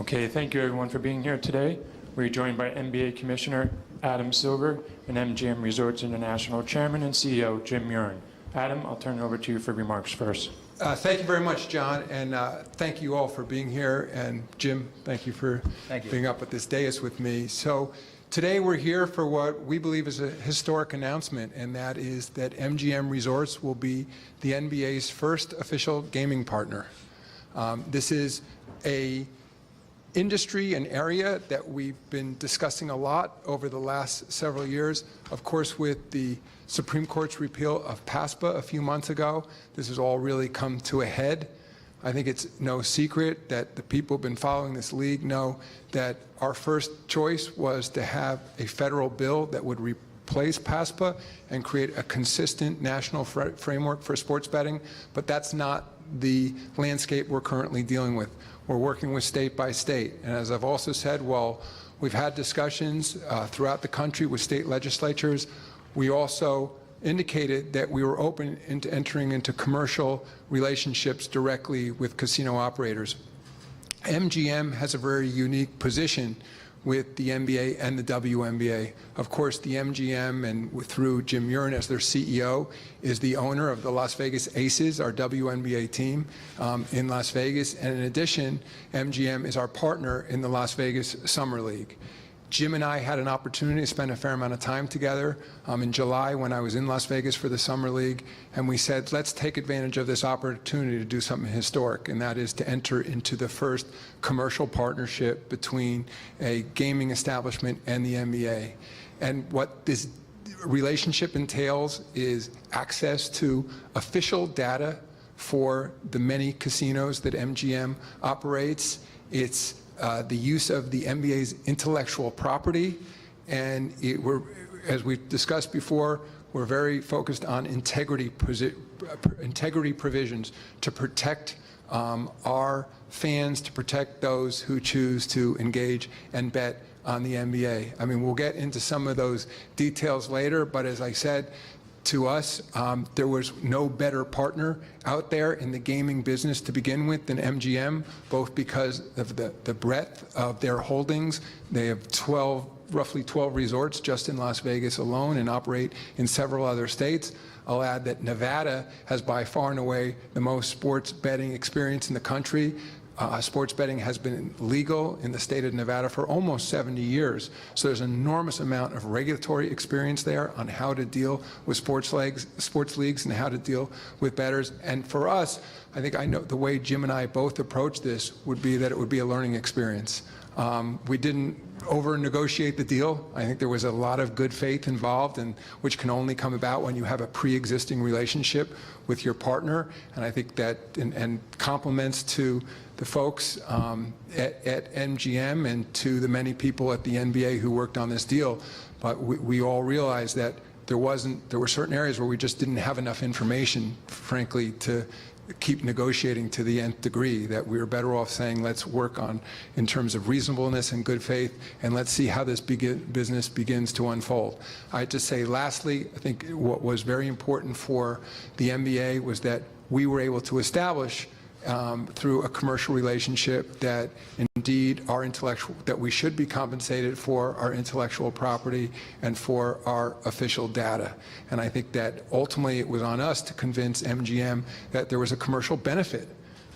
Okay, thank you everyone for being here today. We're joined by NBA Commissioner Adam Silver and MGM Resorts International Chairman and CEO Jim Murren. Adam, I'll turn it over to you for remarks first. Thank you very much, John, and thank you all for being here. And Jim, thank you for being up at this dais with me. So today we're here for what we believe is a historic announcement, and that is that MGM Resorts will be the NBA's first official gaming partner. This is a industry and area that we've been discussing a lot over the last several years. Of course, with the Supreme Court's repeal of PASPA a few months ago, this has all really come to a head. I think it's no secret that the people who've been following this league know that our first choice was to have a federal bill that would replace PASPA and create a consistent national framework for sports betting, but that's not the landscape we're currently dealing with. We're working with state by state, and as I've also said, while we've had discussions throughout the country with state legislatures, we also indicated that we were open into entering into commercial relationships directly with casino operators. MGM has a very unique position with the NBA and the WNBA. Of course, the MGM, and through Jim Murren as their CEO, is the owner of the Las Vegas Aces, our WNBA team in Las Vegas. And in addition, MGM is our partner in the Las Vegas Summer League. Jim and I had an opportunity to spend a fair amount of time together in July when I was in Las Vegas for the Summer League, and we said, let's take advantage of this opportunity to do something historic, and that is to enter into the first commercial partnership between a gaming establishment and the NBA. And what this relationship entails is access to official data for the many casinos that MGM operates. It's the use of the NBA's intellectual property, and as we've discussed before, we're very focused on integrity provisions to protect our fans, to protect those who choose to engage and bet on the NBA. I mean, we'll get into some of those details later, but as I said, to us, there was no better partner out there in the gaming business to begin with than MGM, both because of the breadth of their holdings. They have roughly 12 resorts just in Las Vegas alone and operate in several other states. I'll add that Nevada has by far and away the most sports betting experience in the country. Sports betting has been legal in the state of Nevada for almost 70 years. So there's an enormous amount of regulatory experience there on how to deal with sports leagues and how to deal with bettors. And for us, I know the way Jim and I both approach this would be that it would be a learning experience. We didn't over-negotiate the deal. I think there was a lot of good faith involved, and which can only come about when you have a pre-existing relationship with your partner. And I think that, and compliments to the folks at MGM and to the many people at the NBA who worked on this deal. But we all realized that there were certain areas where we just didn't have enough information, frankly, to keep negotiating to the nth degree, that we were better off saying, let's work on in terms of reasonableness and good faith, and let's see how this business begins to unfold. I'd just say lastly, I think what was very important for the NBA was that we were able to establish through a commercial relationship that indeed that we should be compensated for our intellectual property and for our official data. And I think that ultimately it was on us to convince MGM that there was a commercial benefit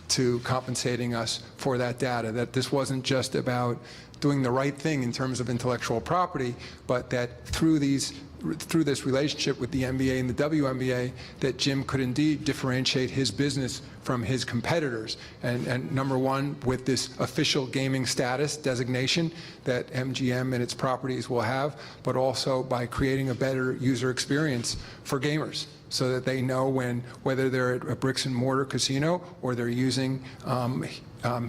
to compensating us for that data, that this wasn't just about doing the right thing in terms of intellectual property, but that through this relationship with the NBA and the WNBA, that Jim could indeed differentiate his business from his competitors. And number one, with this official gaming status designation that MGM and its properties will have, but also by creating a better user experience for gamers, so that they know whether they're at a bricks and mortar casino or they're using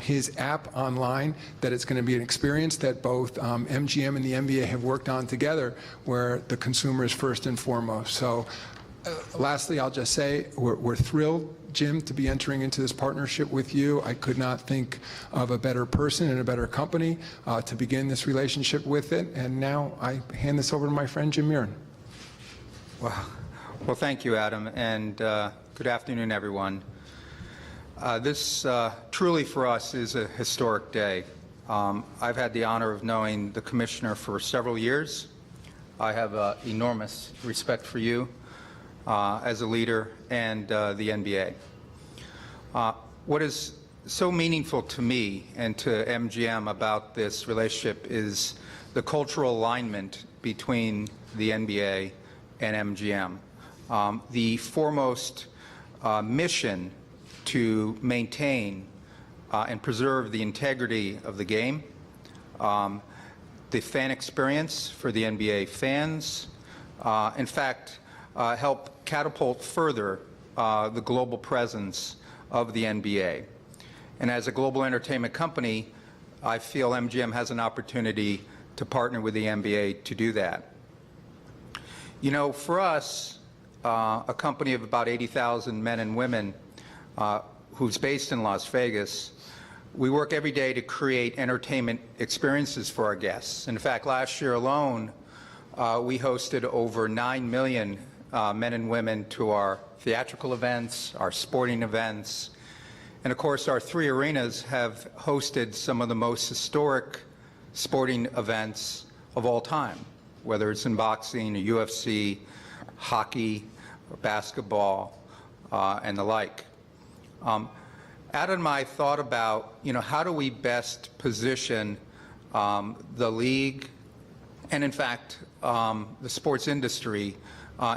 his app online, that it's going to be an experience that both MGM and the NBA have worked on together, where the consumer is first and foremost. So lastly, I'll just say we're thrilled, Jim, to be entering into this partnership with you. I could not think of a better person and a better company to begin this relationship with it. And now I hand this over to my friend Jim Murren. Well, thank you, Adam, and good afternoon, everyone. This truly for us is a historic day. I've had the honor of knowing the Commissioner for several years. I have enormous respect for you as a leader and the NBA. What is so meaningful to me and to MGM about this relationship is the cultural alignment between the NBA and MGM. The foremost mission to maintain and preserve the integrity of the game, the fan experience for the NBA fans, in fact, help catapult further the global presence of the NBA. And as a global entertainment company, I feel MGM has an opportunity to partner with the NBA to do that. You know, for us, a company of about 80,000 men and women who's based in Las Vegas, we work every day to create entertainment experiences for our guests. In fact, last year alone, we hosted over 9 million men and women to our theatrical events, our sporting events, and of course our 3 arenas have hosted some of the most historic sporting events of all time, whether it's in boxing, UFC, hockey, or basketball, and the like. Adam and I thought about, how do we best position the league and, in fact, the sports industry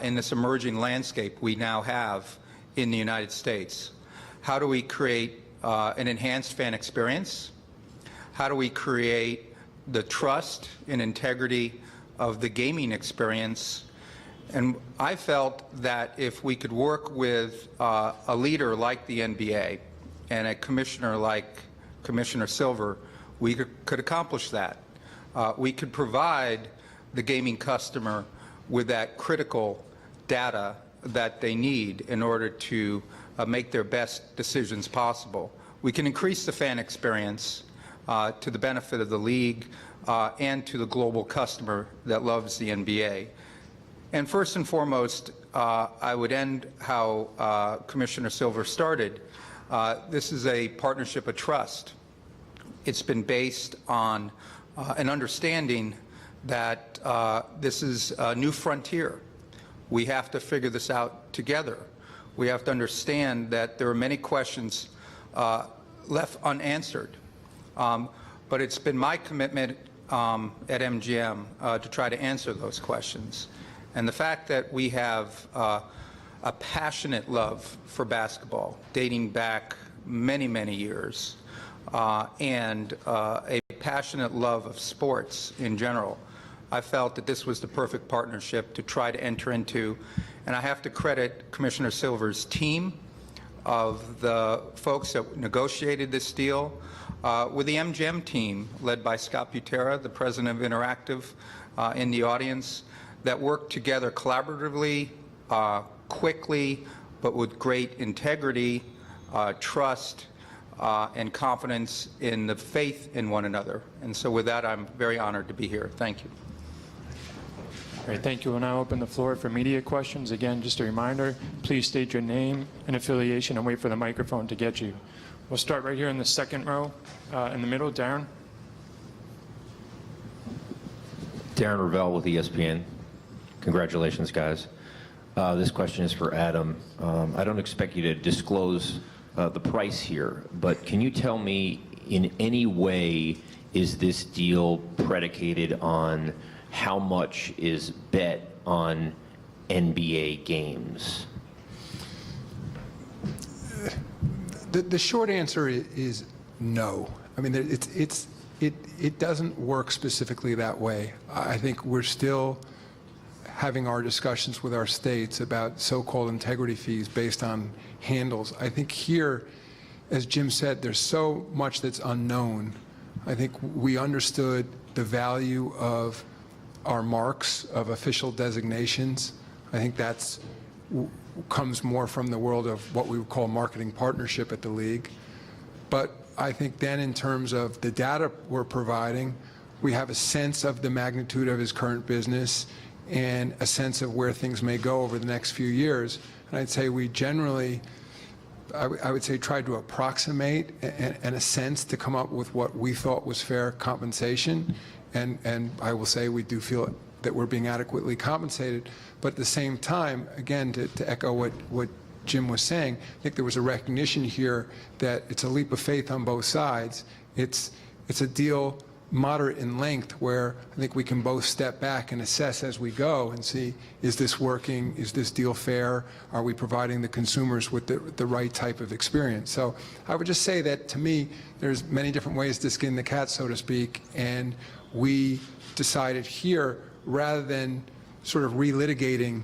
in this emerging landscape we now have in the United States? How do we create an enhanced fan experience? How do we create the trust and integrity of the gaming experience? And I felt that if we could work with a leader like the NBA and a commissioner like Commissioner Silver, we could accomplish that. We could provide the gaming customer with that critical data that they need in order to make their best decisions possible. We can increase the fan experience to the benefit of the league and to the global customer that loves the NBA. And first and foremost, I would end how Commissioner Silver started. This is a partnership of trust. It's been based on an understanding that this is a new frontier. We have to figure this out together. We have to understand that there are many questions left unanswered. But it's been my commitment at MGM to try to answer those questions. And the fact that we have a passionate love for basketball dating back many, many years, and a passionate love of sports in general, I felt that this was the perfect partnership to try to enter into. And I have to credit Commissioner Silver's team of the folks that negotiated this deal with the MGM team led by Scott Butera, the president of Interactive, in the audience, that worked together collaboratively, quickly, but with great integrity, trust, and confidence in the faith in one another. And so with that, I'm very honored to be here. Thank you. All right, thank you. We'll now open the floor for media questions. Again, just a reminder, please state your name and affiliation and wait for the microphone to get you. We'll start right here in the second row, in the middle. Darren. Darren Ravel with ESPN. Congratulations, guys. This question is for Adam. I don't expect you to disclose the price here, but can you tell me in any way is this deal predicated on how much is bet on NBA games? The short answer is no. I mean, it doesn't work specifically that way. I think we're still having our discussions with our states about so-called integrity fees based on handles. I think here, as Jim said, there's so much that's unknown. I think we understood the value of our marks, of official designations. I think that's comes more from the world of what we would call marketing partnership at the league. But I think then in terms of the data we're providing, we have a sense of the magnitude of his current business and a sense of where things may go over the next few years. And I'd say we generally I would say, tried to approximate in a sense to come up with what we thought was fair compensation. And I will say we do feel that we're being adequately compensated. But at the same time, again, to echo what Jim was saying, I think there was a recognition here that it's a leap of faith on both sides. It's a deal moderate in length where I think we can both step back and assess as we go and see, is this working? Is this deal fair? Are we providing the consumers with the right type of experience? So I would just say that, to me, there's many different ways to skin the cat, so to speak, and we decided here, rather than sort of relitigating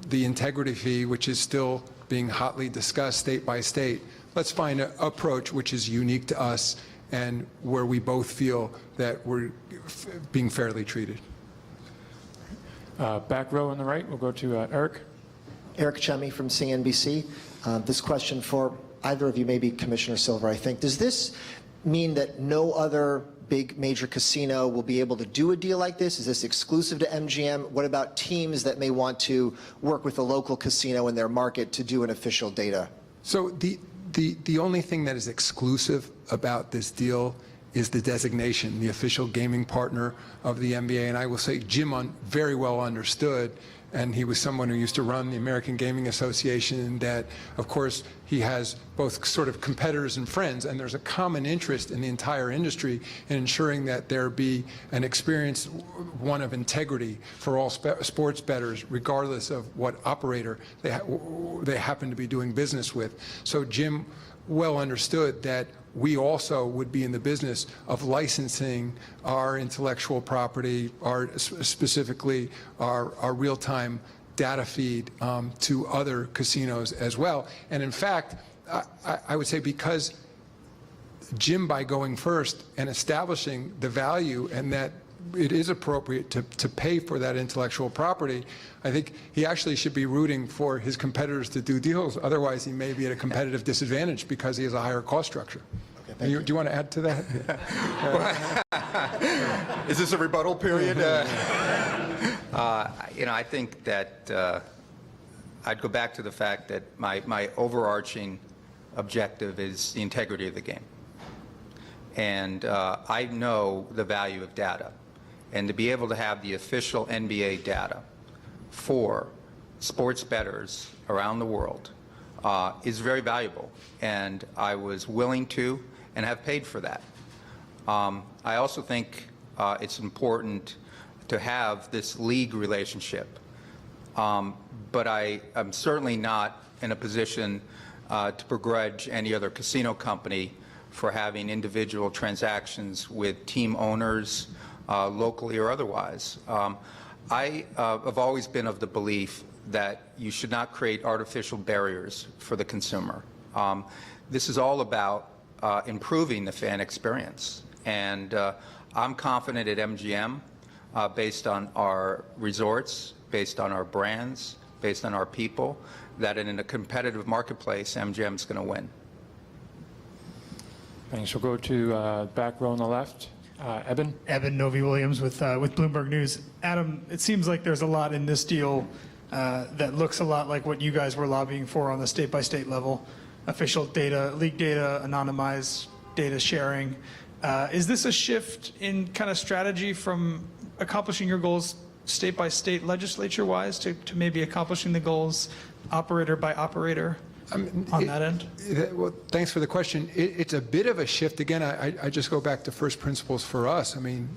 the integrity fee, which is still being hotly discussed state by state, let's find an approach which is unique to us and where we both feel that we're being fairly treated. Back row on the right, we'll go to Eric. Eric Chummy from CNBC. This question for either of you, maybe Commissioner Silver, I think. Does this mean that no other big major casino will be able to do a deal like this? Is this exclusive to MGM? What about teams that may want to work with a local casino in their market to do an official data? So the only thing that is exclusive about this deal is the designation, the official gaming partner of the NBA. And I will say Jim very well understood, and he was someone who used to run the American Gaming Association, that, of course, he has both sort of competitors and friends, and there's a common interest in the entire industry in ensuring that there be an experience, one of integrity, for all sports bettors, regardless of what operator they happen to be doing business with. So Jim well understood that we also would be in the business of licensing our intellectual property, specifically our real-time data feed to other casinos as well. And in fact, I would say, because Jim, by going first and establishing the value and that it is appropriate to pay for that intellectual property, I think he actually should be rooting for his competitors to do deals. Otherwise, he may be at a competitive disadvantage because he has a higher cost structure. Okay, do you want to add to that? Is this a rebuttal period? I think that I'd go back to the fact that my overarching objective is the integrity of the game. And I know the value of data. And to be able to have the official NBA data for sports bettors around the world is very valuable. And I was willing to and have paid for that. I also think it's important to have this league relationship. But I'm certainly not in a position to begrudge any other casino company for having individual transactions with team owners, locally or otherwise. I have always been of the belief that you should not create artificial barriers for the consumer. This is all about improving the fan experience. And I'm confident at MGM, based on our resorts, based on our brands, based on our people, that in a competitive marketplace, MGM's going to win. Thanks. We'll go to back row on the left. Eben? Eben Novi-Williams with Bloomberg News. Adam, it seems like there's a lot in this deal that looks a lot like what you guys were lobbying for on the state-by-state level. Official data, league data, anonymized data sharing. Is this a shift in kind of strategy from accomplishing your goals state-by-state legislature-wise to maybe accomplishing the goals operator by operator? On that end? Well, thanks for the question. It's a bit of a shift. Again, I just go back to first principles for us. I mean,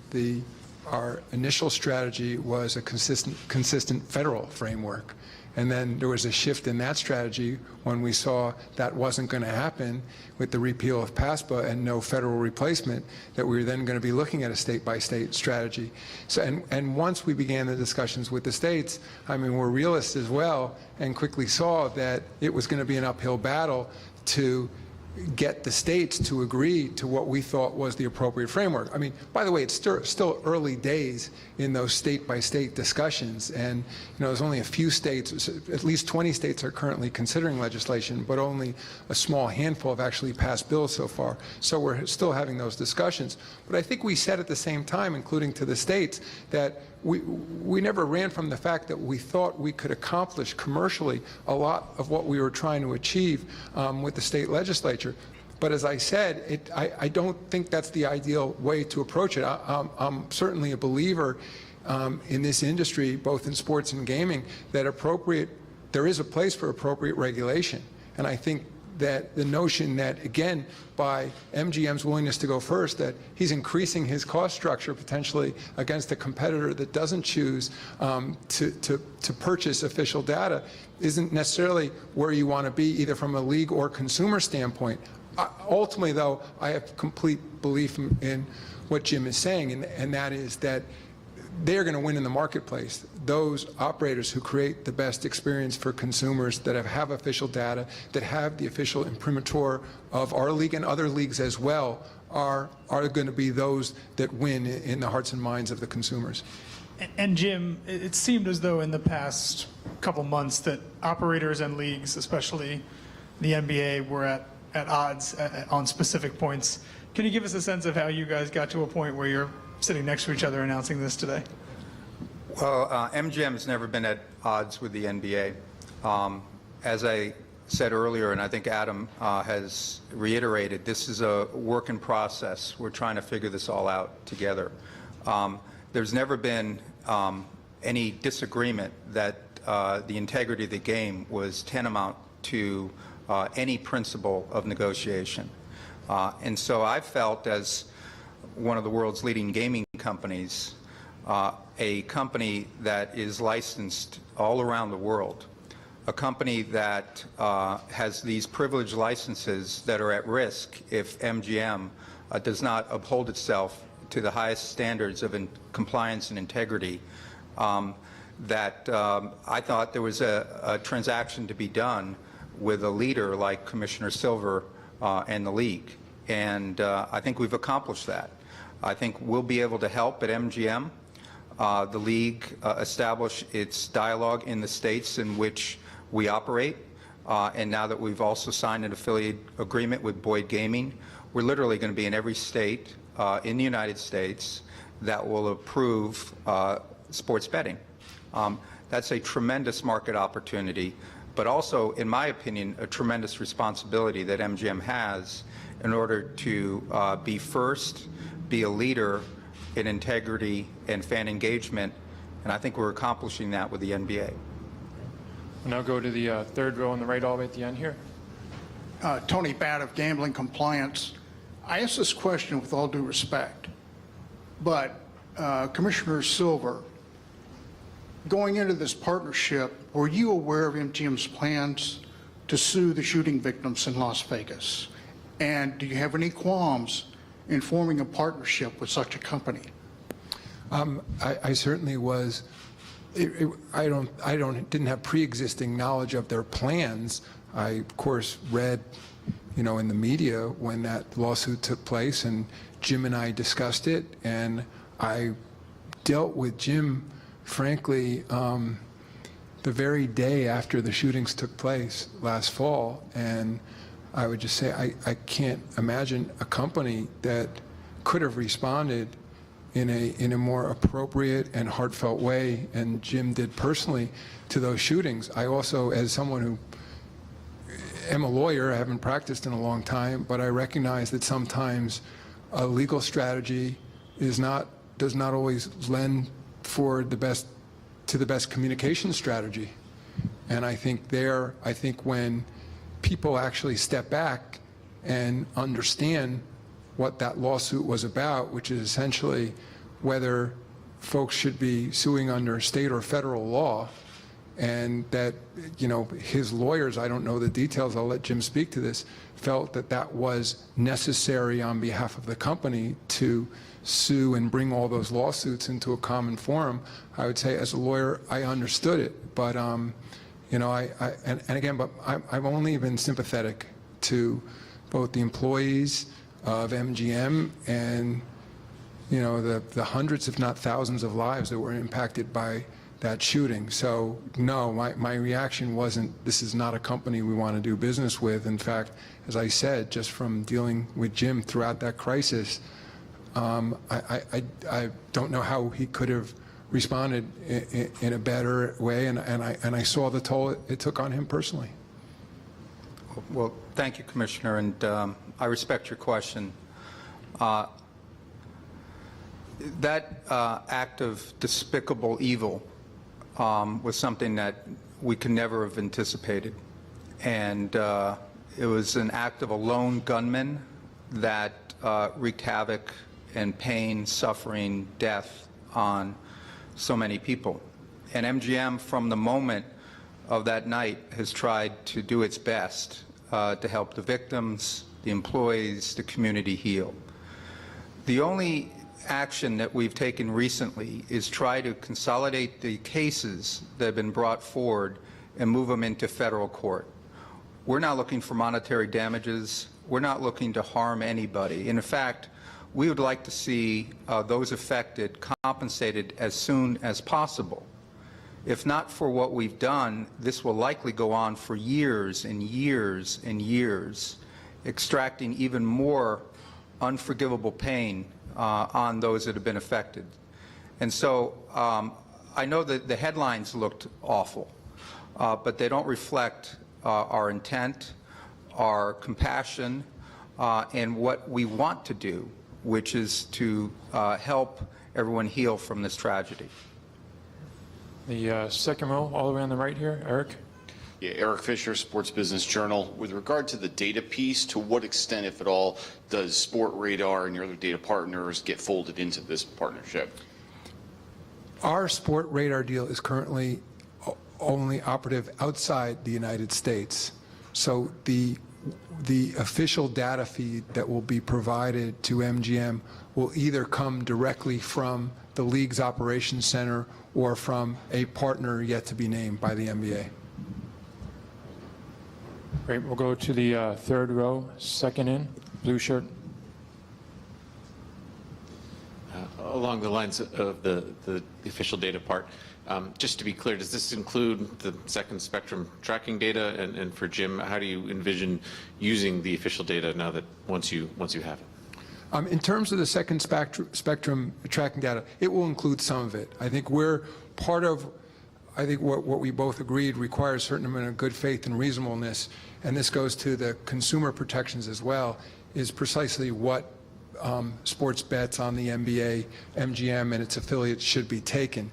our initial strategy was a consistent federal framework. And then there was a shift in that strategy when we saw that wasn't going to happen with the repeal of PASPA and no federal replacement, that we were then going to be looking at a state-by-state strategy. So, and once we began the discussions with the states, I mean, we're realists as well, and quickly saw that it was going to be an uphill battle to get the states to agree to what we thought was the appropriate framework. I mean, by the way, it's still early days in those state-by-state discussions, and there's only a few states, at least 20 states are currently considering legislation, but only a small handful have actually passed bills so far. So we're still having those discussions. But I think we said at the same time, including to the states, that we never ran from the fact that we thought we could accomplish commercially a lot of what we were trying to achieve with the state legislature. But as I said, I don't think that's the ideal way to approach it. I'm certainly a believer in this industry, both in sports and gaming, that there is a place for appropriate regulation. And I think that the notion that, again, by MGM's willingness to go first, that he's increasing his cost structure potentially against a competitor that doesn't choose to purchase official data isn't necessarily where you want to be, either from a league or consumer standpoint. Ultimately, though, I have complete belief in what Jim is saying, and that is that they're going to win in the marketplace. Those operators who create the best experience for consumers, that have official data, that have the official imprimatur of our league and other leagues as well, are going to be those that win in the hearts and minds of the consumers. And Jim, it seemed as though in the past couple months that operators and leagues, especially the NBA, were at odds on specific points. Can you give us a sense of how you guys got to a point where you're sitting next to each other announcing this today? Well, MGM has never been at odds with the NBA. As I said earlier, and I think Adam has reiterated, this is a work in process. We're trying to figure this all out together. There's never been any disagreement that the integrity of the game was tantamount to any principle of negotiation. And so I felt, as one of the world's leading gaming companies, a company that is licensed all around the world, a company that has these privileged licenses that are at risk if MGM does not uphold itself to the highest standards of compliance and integrity, that I thought there was a transaction to be done with a leader like Commissioner Silver and the league. And I think we've accomplished that. I think we'll be able to help at MGM, the league, establish its dialogue in the states in which we operate. And now that we've also signed an affiliate agreement with Boyd Gaming, we're literally going to be in every state in the United States that will approve sports betting. That's a tremendous market opportunity, but also, in my opinion, a tremendous responsibility that MGM has in order to be first, be a leader in integrity and fan engagement, and I think we're accomplishing that with the NBA. We'll now go to the third row on the right, all the way at the end here. Tony Batt of Gambling Compliance. I ask this question with all due respect, but Commissioner Silver, going into this partnership, were you aware of MGM's plans to sue the shooting victims in Las Vegas? And do you have any qualms in forming a partnership with such a company? I certainly was. Didn't have pre-existing knowledge of their plans. I, of course, read, in the media when that lawsuit took place, and Jim and I discussed it, and I dealt with Jim, frankly, the very day after the shootings took place last fall, and I would just say I can't imagine a company that could have responded in a more appropriate and heartfelt way, and Jim did personally, to those shootings. I also, as someone who am a lawyer, I haven't practiced in a long time, but I recognize that sometimes a legal strategy does not always lend to the best communication strategy. And I think when people actually step back and understand what that lawsuit was about, which is essentially whether folks should be suing under state or federal law, and that, his lawyers, I don't know the details, I'll let Jim speak to this, felt that that was necessary on behalf of the company to sue and bring all those lawsuits into a common forum. I would say, as a lawyer, I understood it, but but I've only been sympathetic to both the employees of MGM and the hundreds, if not thousands, of lives that were impacted by that shooting. So no, my reaction wasn't, this is not a company we want to do business with. In fact, as I said, just from dealing with Jim throughout that crisis, I don't know how he could have responded in a better way, and I saw the toll it took on him personally. Well, thank you, Commissioner, and I respect your question. That act of despicable evil was something that we could never have anticipated. And it was an act of a lone gunman that wreaked havoc and pain, suffering, death on so many people. And MGM, from the moment of that night, has tried to do its best to help the victims, the employees, the community heal. The only action that we've taken recently is try to consolidate the cases that have been brought forward and move them into federal court. We're not looking for monetary damages. We're not looking to harm anybody. In fact, we would like to see those affected compensated as soon as possible. If not for what we've done, this will likely go on for years and years and years, extracting even more unforgivable pain on those that have been affected. And so I know that the headlines looked awful, but they don't reflect our intent, our compassion, and what we want to do, which is to help everyone heal from this tragedy. The second row, all the way on the right here, Eric. Yeah, Eric Fisher, Sports Business Journal. With regard to the data piece, to what extent, if at all, does Sport Radar and your other data partners get folded into this partnership? Our Sport Radar deal is currently only operative outside the United States. So the official data feed that will be provided to MGM will either come directly from the league's operations center or from a partner yet to be named by the NBA. Great, we'll go to the third row, second in, blue shirt. Along the lines of the official data part, just to be clear, does this include the second spectrum tracking data? And for Jim, how do you envision using the official data now that once you have it? In terms of the second spectrum tracking data, it will include some of it. I think we're part of, I think what we both agreed requires a certain amount of good faith and reasonableness, and this goes to the consumer protections as well, is precisely what sports bets on the NBA, MGM, and its affiliates should be taken.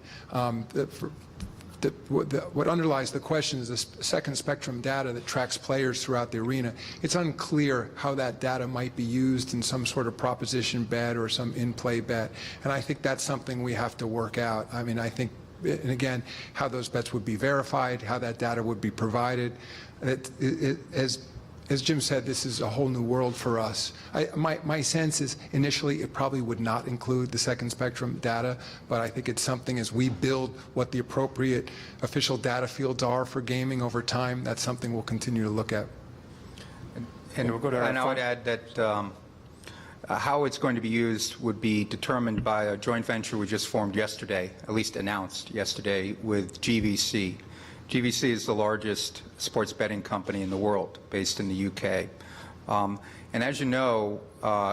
What underlies the question is the second spectrum data that tracks players throughout the arena. It's unclear how that data might be used in some sort of proposition bet or some in-play bet, and I think that's something we have to work out. I mean, I think, and again, how those bets would be verified, how that data would be provided. As Jim said, this is a whole new world for us. My sense is initially it probably would not include the second spectrum data, but I think it's something as we build what the appropriate official data fields are for gaming over time, that's something we'll continue to look at. And I would add that how it's going to be used would be determined by a joint venture we just formed yesterday, at least announced yesterday, with GVC. GVC is the largest sports betting company in the world, based in the UK. And as you know,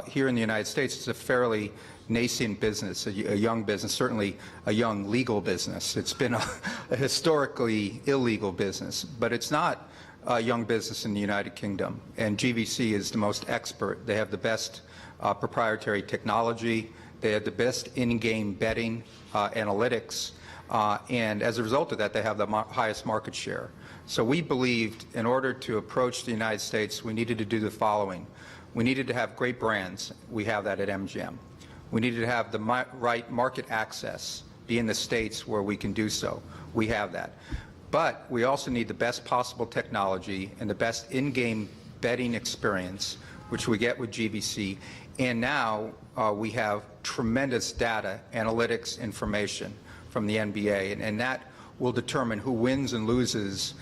here in the United States, it's a fairly nascent business, a young business, certainly a young legal business. It's been a historically illegal business, but it's not a young business in the United Kingdom. And GVC is the most expert. They have the best proprietary technology. They have the best in-game betting analytics. And as a result of that, they have the highest market share. So we believed in order to approach the United States, we needed to do the following. We needed to have great brands. We have that at MGM. We needed to have the right market access, be in the states where we can do so. We have that. But we also need the best possible technology and the best in-game betting experience, which we get with GVC. And now we have tremendous data, analytics, information from the NBA, and that will determine who wins and loses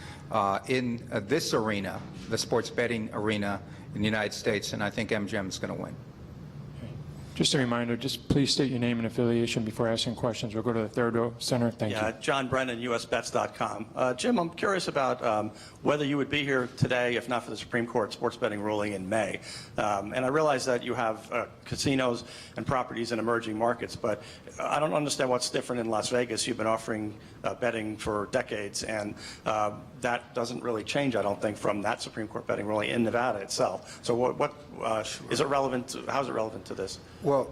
in this arena, the sports betting arena in the United States, and I think MGM is going to win. Just a reminder, just please state your name and affiliation before asking questions. We'll go to the third row center. Thank you. John Brennan, USBets.com. Jim, I'm curious about whether you would be here today if not for the Supreme Court sports betting ruling in May. And I realize that you have casinos and properties in emerging markets, but I don't understand what's different in Las Vegas. You've been offering betting for decades, and that doesn't really change, I don't think, from that Supreme Court betting ruling in Nevada itself. So what is it relevant to, how is it relevant to this? Well,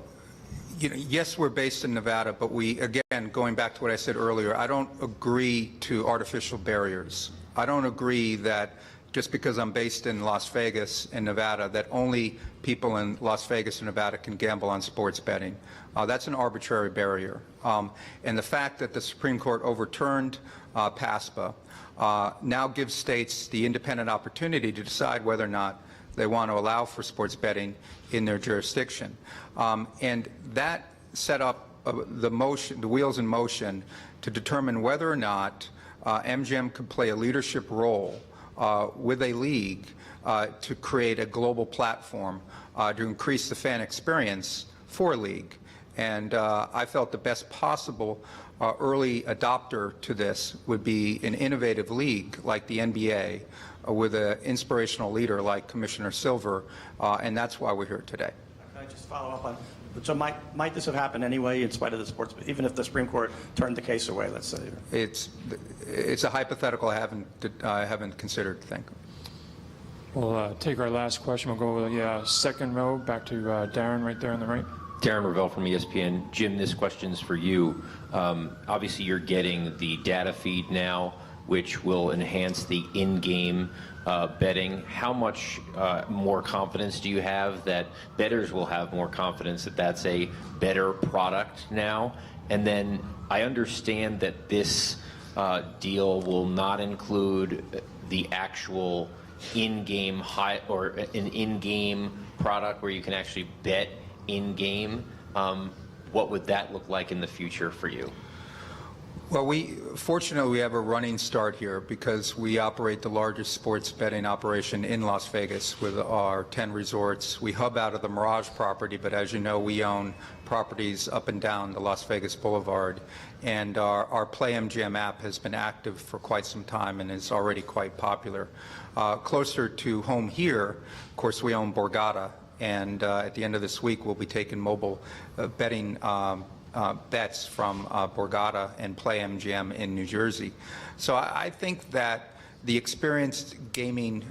you know, yes, we're based in Nevada, but we, again, going back to what I said earlier, I don't agree to artificial barriers. I don't agree that just because I'm based in Las Vegas in Nevada, that only people in Las Vegas and Nevada can gamble on sports betting. That's an arbitrary barrier. And the fact that the Supreme Court overturned PASPA now gives states the independent opportunity to decide whether or not they want to allow for sports betting in their jurisdiction. And that set up the wheels in motion to determine whether or not MGM could play a leadership role with a league to create a global platform to increase the fan experience for a league. And I felt the best possible early adopter to this would be an innovative league like the NBA with an inspirational leader like Commissioner Silver, and that's why we're here today. Can I just follow up on, so might this have happened anyway in spite of the sports, even if the Supreme Court turned the case away, let's say? It's a hypothetical I haven't considered. Thank you. We'll take our last question. We'll go with the second row, back to Darren right there on the right. Darren Ravel from ESPN. Jim, this question's for you. Obviously, you're getting the data feed now, which will enhance the in-game betting. How much more confidence do you have that bettors will have more confidence that that's a better product now? And then I understand that this deal will not include the actual in-game or an in-game product where you can actually bet in-game. What would that look like in the future for you? Well, fortunately, we have a running start here because we operate the largest sports betting operation in Las Vegas with our 10 resorts. We hub out of the Mirage property, but as you know, we own properties up and down the Las Vegas Boulevard. And our Play MGM app has been active for quite some time and is already quite popular. Closer to home here, of course, we own Borgata. And at the end of this week, we'll be taking mobile betting bets from Borgata and Play MGM in New Jersey. So I think that the experienced gaming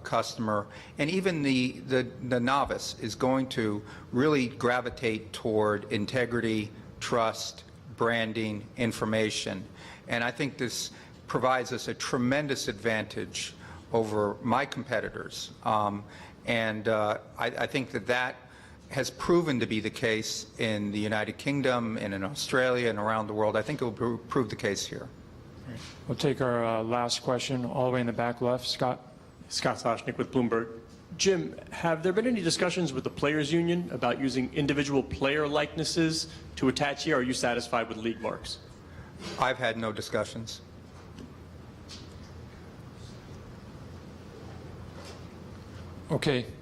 customer and even the novice is going to really gravitate toward integrity, trust, branding, information. And I think this provides us a tremendous advantage over my competitors. And I think that has proven to be the case in the United Kingdom and in Australia and around the world. I think it will prove the case here. We'll take our last question all the way in the back left. Scott. Scott Soshnick with Bloomberg. Jim, have there been any discussions with the Players Union about using individual player likenesses to attach here? Or are you satisfied with league marks? I've had no discussions. Okay.